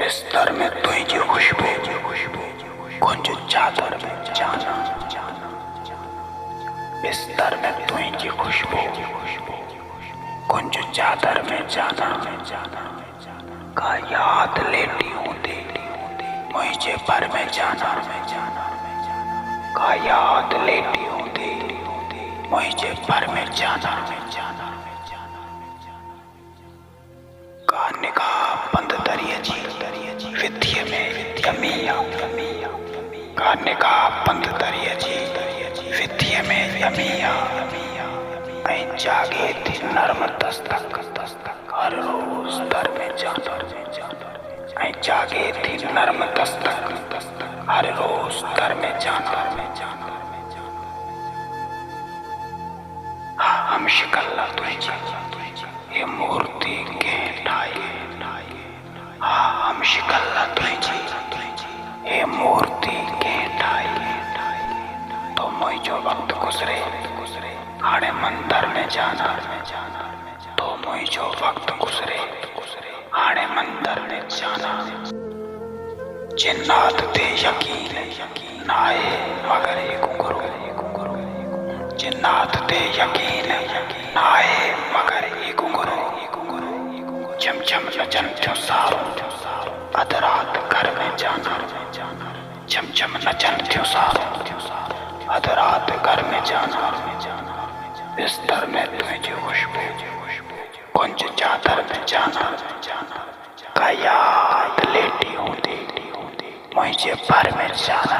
बिस्तर में तुझी खुशबू, कुंज चादर में जाना। बिस्तर में तुझी खुशबू, कुंज चादर में जाना। का याद लेटी हूँ दे मुझे पर में जाना। का याद लेटी हूँ दे मुझे पर में जाना। का निगाह बंद दरिया जी विद्य में यमिया। का निगाह बंद दरिया जी विद्य में यमिया। मैं जागे थी नर्म दस्तक हर रोज दर में जाना। मैं जागे थी नर्म दस्तक हर रोज दर में जाना। हम शिकल्ला तुझे ये मूर्ति के ढाई। हम शिकल्ला तुझे ये मूर्ति के ढाई। तो मुझे जो वक्त गुजरे हाणे मंदिर में जाना। तो मुझे जो वक्त गुजरे हाणे मंदिर में जाना। जिन्नात ते यकीन नाए मगर एक गुरु। जिन्नात ते यकीन नाए मगर एक गुरु। चमचम नचन जो सारो अधरात घर में जाना। चमचम नचन जो सारो अधरात घर में जाना। बिस्तर में तुझे खुशबू, कुंज चादर में जाना। का याद लेटी हूँ दे मुझे पर में जाना।